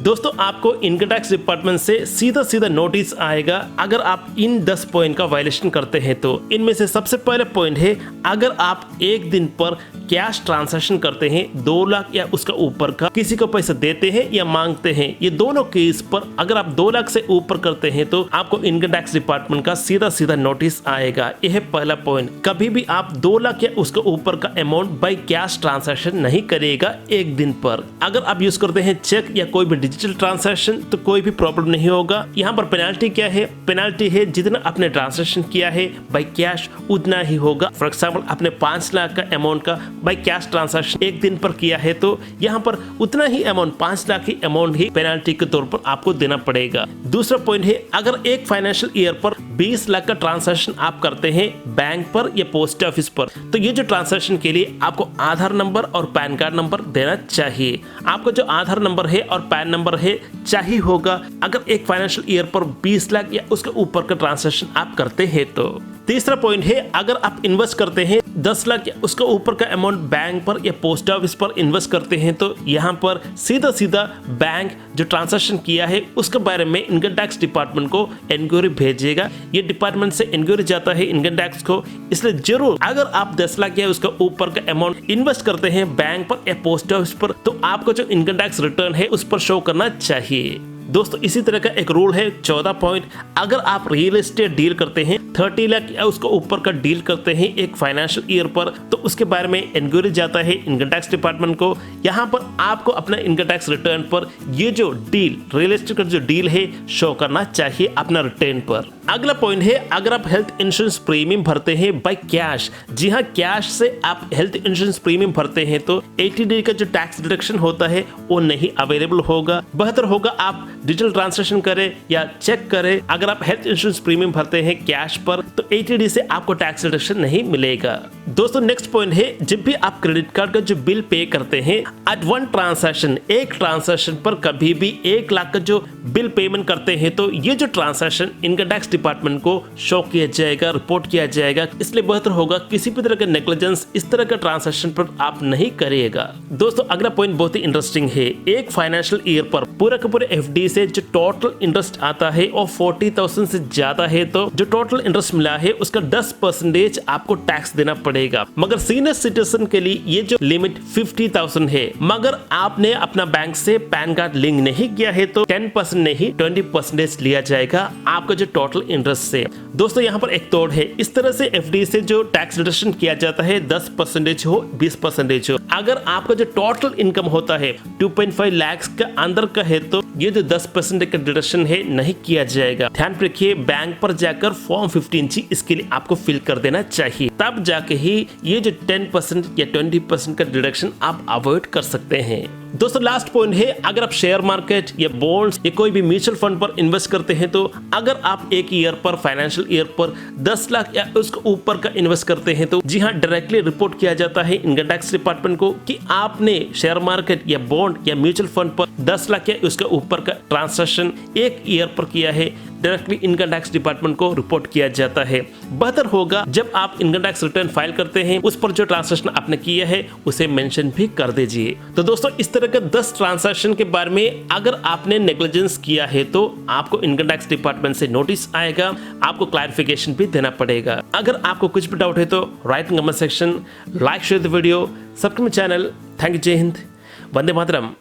दोस्तों आपको income tax department से सीधा सीधा नोटिस आएगा अगर आप इन 10 पॉइंट का वायलेशन करते हैं। तो इनमें से सबसे पहले पॉइंट है, अगर आप एक दिन पर कैश ट्रांजैक्शन करते हैं 2 लाख या उसका ऊपर का, किसी को पैसा देते हैं या मांगते हैं, ये दोनों केस पर अगर आप 2 लाख से ऊपर करते हैं तो आपको इनकम टैक्स डिपार्टमेंट का सीधा सीधा नोटिस आएगा। यह है पहला पॉइंट। कभी भी आप 2 लाख या उसके ऊपर का अमाउंट बाय कैश ट्रांजैक्शन नहीं करेगा एक दिन पर। अगर आप यूज करते हैं चेक या कोई भी डिजिटल ट्रांजैक्शन तो कोई भी प्रॉब्लम नहीं होगा। यहाँ पर पेनाल्टी क्या है? पेनाल्टी है जितना आपने ट्रांजैक्शन किया है बाय कैश उतना ही होगा। फॉर एग्जाम्पल आपने 5 लाख का अमाउंट का बाय कैश ट्रांजैक्शन एक दिन पर किया है तो यहाँ पर उतना ही अमाउंट 5 लाख की अमाउंट ही पेनाल्टी के तौर पर आपको देना पड़ेगा। दूसरा पॉइंट है, अगर एक फाइनेंशियल ईयर पर 20 लाख का ट्रांजैक्शन आप करते हैं बैंक पर या पोस्ट ऑफिस पर, तो ये जो ट्रांजैक्शन के लिए आपको आधार नंबर और पैन कार्ड नंबर देना चाहिए। आपको जो आधार नंबर है और पैन नंबर है चाहिए होगा अगर एक फाइनेंशियल ईयर पर 20 लाख या उसके ऊपर का ट्रांजैक्शन आप करते हैं तो। तीसरा पॉइंट है, अगर आप इन्वेस्ट करते हैं 10 लाख या उसके ऊपर का अमाउंट बैंक पर या पोस्ट ऑफिस पर इन्वेस्ट करते हैं तो यहाँ पर सीधा सीधा बैंक जो ट्रांजैक्शन किया है उसके बारे में इनकम टैक्स डिपार्टमेंट को इंक्वायरी भेजेगा। ये डिपार्टमेंट से इंक्वायरी जाता है इनकम टैक्स को, इसलिए जरूर अगर आप 10 लाख या उसका ऊपर का अमाउंट इन्वेस्ट करते हैं बैंक पर या पोस्ट ऑफिस पर तो आपको जो इनकम टैक्स रिटर्न है उस पर शो करना चाहिए। दोस्तों इसी तरह का एक रूल है 14 पॉइंट, अगर आप रियल एस्टेट डील करते हैं 30 लाख या उसके ऊपर का डील करते हैं एक फाइनेंशियल ईयर पर तो उसके बारे में इंक्वायरी जाता है इनकम टैक्स डिपार्टमेंट को। यहाँ पर आपको अपना इनकम टैक्स रिटर्न पर ये जो डील रियल एस्टेट का जो डील है शो करना चाहिए अपना रिटर्न पर। अगला पॉइंट है, अगर आप हेल्थ इंश्योरेंस प्रीमियम भरते हैं बाय कैश, जी हाँ कैश से आप हेल्थ इंश्योरेंस प्रीमियम भरते हैं तो 80 डे का जो टैक्स डिडक्शन होता है वो नहीं अवेलेबल होगा। बेहतर होगा आप डिजिटल ट्रांजैक्शन करें या चेक करें। अगर आप हेल्थ इंश्योरेंस प्रीमियम भरते हैं कैश पर तो 80 डे से आपको टैक्स डिडक्शन नहीं मिलेगा। दोस्तों नेक्स्ट पॉइंट है, जब भी आप क्रेडिट कार्ड का जो बिल पे करते हैं एट वन ट्रांजैक्शन, एक ट्रांजैक्शन पर कभी भी 1 लाख का जो बिल पेमेंट करते हैं तो ये जो ट्रांजैक्शन इनकम टैक्स डिपार्टमेंट को शो किया जाएगा, रिपोर्ट किया जाएगा। इसलिए बेहतर होगा किसी भी तरह का नेग्लिजेंस इस तरह का ट्रांजैक्शन पर आप नहीं करिएगा। दोस्तों अगला पॉइंट बहुत ही इंटरेस्टिंग है, एक फाइनेंशियल ईयर पर पूरा का पूरा एफडी से जो टोटल इंटरेस्ट आता है और 40,000 से ज्यादा है तो जो टोटल इंटरेस्ट मिला है उसका 10% आपको टैक्स देना पड़ेगा। मगर सीनियर सिटीजन के लिए ये जो लिमिट 50,000 है, मगर आपने अपना बैंक से पैन कार्ड लिंक नहीं किया है तो 10% नहीं 20% लिया जाएगा आपका जो टोटल इंटरेस्ट से। दोस्तों यहाँ पर एक तोड़ है, इस तरह से एफडी से जो टैक्स डिडक्शन किया जाता है 10% हो 20% हो। अगर आपका जो टोटल इनकम होता है 2.5 लाख का अंदर का है तो ये जो 10% का डिडक्शन है नहीं किया जाएगा। ध्यान रखिए बैंक पर जाकर फॉर्म 15G इसके लिए आपको फिल कर देना चाहिए, तब जाके ही ये जो 10% या 20% का डिडक्शन आप अवॉइड कर सकते हैं। दोस्तों लास्ट पॉइंट है, अगर आप शेयर मार्केट या बॉन्ड्स या कोई भी म्यूचुअल फंड पर इन्वेस्ट करते हैं तो अगर आप एक ईयर पर फाइनेंशियल ईयर पर 10 लाख या उसके ऊपर का इन्वेस्ट करते हैं तो जी हाँ डायरेक्टली रिपोर्ट किया जाता है इनकम टैक्स डिपार्टमेंट को कि आपने शेयर मार्केट या बॉन्ड या म्यूचुअल फंड पर 10 लाख या उसके ऊपर का ट्रांजैक्शन एक ईयर पर किया है, डायरेक्टली इनकम टैक्स डिपार्टमेंट को रिपोर्ट किया जाता है। बेहतर होगा जब आप इनकम टैक्स रिटर्न फाइल करते हैं उस पर जो ट्रांजैक्शन आपने किया है उसे मेंशन भी कर दीजिए। तो दोस्तों इस तरह के 10 ट्रांजैक्शन के बारे में अगर आपने नेग्लिजेंस किया है तो आपको इनकम टैक्स डिपार्टमेंट से नोटिस आएगा, आपको क्लैरिफिकेशन भी देना पड़ेगा। अगर आपको कुछ भी डाउट है तो right in comment section, like share the video, subscribe channel. Thank you, जय हिंद, वंदे मातरम।